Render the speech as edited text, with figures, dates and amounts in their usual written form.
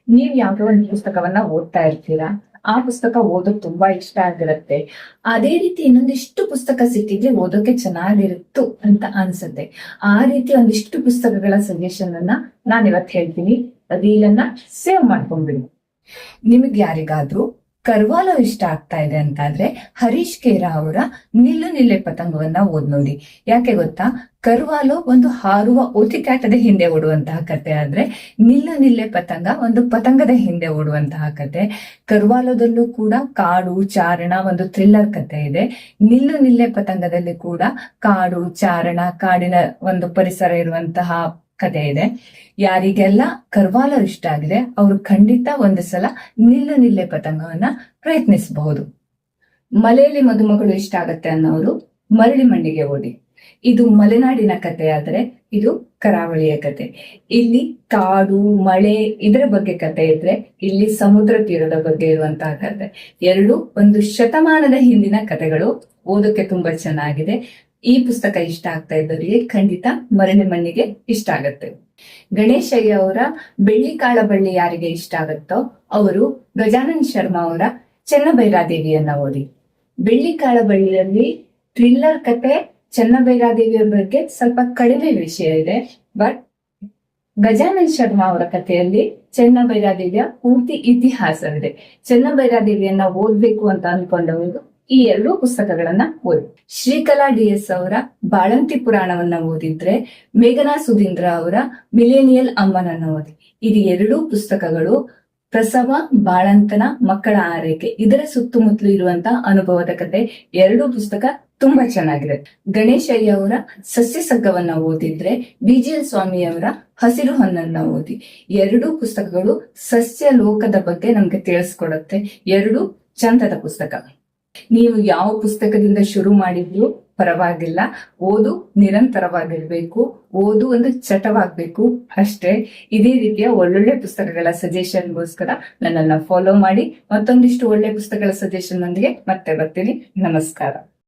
ನೀವ್ ಯಾವ್ದೋ ಒಂದು ಪುಸ್ತಕವನ್ನ ಓದ್ತಾ ಇರ್ತೀರಾ, ಆ ಪುಸ್ತಕ ಓದೋಕ್ ತುಂಬಾ ಇಷ್ಟ ಆಗಿರುತ್ತೆ. ಅದೇ ರೀತಿ ಇನ್ನೊಂದಿಷ್ಟು ಪುಸ್ತಕ ಸಿಕ್ಕಿದ್ರೆ ಓದೋಕೆ ಚೆನ್ನಾಗಿರುತ್ತು ಅಂತ ಅನ್ಸುತ್ತೆ. ಆ ರೀತಿ ಒಂದಿಷ್ಟು ಪುಸ್ತಕಗಳ ಸಜೆಷನ್ ಅನ್ನ ನಾನ್ ಇವತ್ತು ಹೇಳ್ತೀನಿ. ರೀಲನ್ನ ಸೇವ್ ಮಾಡ್ಕೊಂಡ್ಬಿಡಿ. ನಿಮಗ್ ಯಾರಿಗಾದ್ರೂ ಕರ್ವಾಲೋ ಇಷ್ಟ ಆಗ್ತಾ ಇದೆ ಅಂತಾದ್ರೆ ಹರೀಶ್ ಕೇರ ಅವರ ನಿಲ್ಲು ನಿಲ್ಲೆ ಪತಂಗವನ್ನ ಓದ್ ನೋಡಿ. ಯಾಕೆ ಗೊತ್ತಾ, ಕರ್ವಾಲೋ ಒಂದು ಹಾರುವ ಓತಿಕ್ಯಾಟದ ಹಿಂದೆ ಓಡುವಂತಹ ಕತೆ ಆದ್ರೆ ನಿಲ್ಲು ನಿಲ್ಲೆ ಪತಂಗ ಒಂದು ಪತಂಗದ ಹಿಂದೆ ಓಡುವಂತಹ ಕತೆ. ಕರ್ವಾಲೋದಲ್ಲೂ ಕೂಡ ಕಾಡು ಚಾರಣ ಒಂದು ಥ್ರಿಲ್ಲರ್ ಕತೆ ಇದೆ. ನಿಲ್ಲು ನಿಲ್ಲೆ ಪತಂಗದಲ್ಲಿ ಕೂಡ ಕಾಡು ಚಾರಣ ಕಾಡಿನ ಒಂದು ಪರಿಸರ ಇರುವಂತಹ ಕತೆ ಇದೆ. ಯಾರಿಗೆಲ್ಲ ಕರ್ವಾಲೋ ಇಷ್ಟ ಆಗಿದೆ ಅವರು ಖಂಡಿತ ಒಂದು ಸಲ ನಿಲ್ಲು ನಿಲ್ಲೆ ಪತಂಗವನ್ನ ಪ್ರಯತ್ನಿಸಬಹುದು. ಮಲೆಯಲ್ಲಿ ಮದುಮಗಳು ಇಷ್ಟ ಆಗತ್ತೆ ಅನ್ನೋರು ಮರಳಿ ಮಣ್ಣಿಗೆ ಓಡಿ. ಇದು ಮಲೆನಾಡಿನ ಕತೆ ಆದ್ರೆ ಇದು ಕರಾವಳಿಯ ಕತೆ. ಇಲ್ಲಿ ಕಾಡು ಮಳೆ ಇದರ ಬಗ್ಗೆ ಕತೆ ಇದ್ರೆ ಇಲ್ಲಿ ಸಮುದ್ರ ತೀರದ ಬಗ್ಗೆ ಇರುವಂತಹ ಕತೆ. ಎರಡು ಒಂದು ಶತಮಾನದ ಹಿಂದಿನ ಕತೆಗಳು. ಓದೋಕೆ ತುಂಬಾ ಚೆನ್ನಾಗಿದೆ. ಈ ಪುಸ್ತಕ ಇಷ್ಟ ಆಗ್ತಾ ಇದ್ದವರಿಗೆ ಖಂಡಿತ ಮರಳಿ ಮಣ್ಣಿಗೆ ಇಷ್ಟ ಆಗತ್ತೆ. ಗಣೇಶ್ ಅಯ್ಯ ಅವರ ಬೆಳ್ಳಿ ಕಾಳ ಬಳ್ಳಿ ಯಾರಿಗೆ ಇಷ್ಟ ಆಗುತ್ತೋ ಅವರು ಗಜಾನನ್ ಶರ್ಮಾ ಅವರ ಚೆನ್ನಭೈರಾದೇವಿಯನ್ನ ಓದಿ. ಬೆಳ್ಳಿ ಕಾಳ ಬಳ್ಳಿಯಲ್ಲಿ ಥ್ರಿಲ್ಲರ್ ಕತೆ, ಚೆನ್ನಭೈರಾದೇವಿಯ ಬಗ್ಗೆ ಸ್ವಲ್ಪ ಕಡಿಮೆ ವಿಷಯ ಇದೆ. ಬಟ್ ಗಜಾನನ್ ಶರ್ಮಾ ಅವರ ಕಥೆಯಲ್ಲಿ ಚೆನ್ನಭೈರಾದೇವಿಯ ಪೂರ್ತಿ ಇತಿಹಾಸವಿದೆ. ಚೆನ್ನಭೈರಾದೇವಿಯನ್ನ ಓದ್ಬೇಕು ಅಂತ ಅನ್ಕೊಂಡವರು ಈ ಎರಡೂ ಪುಸ್ತಕಗಳನ್ನ ಓದಿ. ಶ್ರೀಕಲಾ ಡಿ.ಎಸ್. ಅವರ ಬಾಳಂತಿ ಪುರಾಣವನ್ನ ಓದಿದ್ರೆ ಮೇಘನಾ ಸುಧೀಂದ್ರ ಅವರ ಮಿಲೇನಿಯಲ್ ಅಮ್ಮನನ್ನ ಓದಿ. ಇದು ಎರಡೂ ಪುಸ್ತಕಗಳು ಪ್ರಸವ, ಬಾಳಂತನ, ಮಕ್ಕಳ ಆರೈಕೆ ಇದರ ಸುತ್ತಮುತ್ತಲು ಇರುವಂತಹ ಅನುಭವದ ಕತೆ. ಎರಡೂ ಪುಸ್ತಕ ತುಂಬಾ ಚೆನ್ನಾಗಿದೆ. ಗಣೇಶ್ ಅಯ್ಯ ಅವರ ಸಸ್ಯ ಸಗ್ಗವನ್ನ ಓದಿದ್ರೆ ಬಿ.ಜಿ.ಎಲ್. ಸ್ವಾಮಿ ಅವರ ಹಸಿರು ಹೊನ್ನನ್ನ ಓದಿ. ಎರಡೂ ಪುಸ್ತಕಗಳು ಸಸ್ಯ ಲೋಕದ ಬಗ್ಗೆ ನಮ್ಗೆ ತಿಳಿಸ್ಕೊಡುತ್ತೆ. ಎರಡು ಚಂದದ ಪುಸ್ತಕ. ನೀವು ಯಾವ ಪುಸ್ತಕದಿಂದ ಶುರು ಮಾಡಿದ್ರು ಪರವಾಗಿಲ್ಲ, ಓದು ನಿರಂತರವಾಗಿರ್ಬೇಕು, ಓದು ಒಂದು ಚಟವಾಗ್ಬೇಕು ಅಷ್ಟೇ. ಇದೇ ರೀತಿಯ ಒಳ್ಳೊಳ್ಳೆ ಪುಸ್ತಕಗಳ ಸಜೆಷನ್ಗೋಸ್ಕರ ನನ್ನನ್ನ ಫಾಲೋ ಮಾಡಿ. ಮತ್ತೊಂದಿಷ್ಟು ಒಳ್ಳೆ ಪುಸ್ತಕಗಳ ಸಜೆಷನ್ ನೊಂದಿಗೆ ಮತ್ತೆ ಬರ್ತೀನಿ. ನಮಸ್ಕಾರ.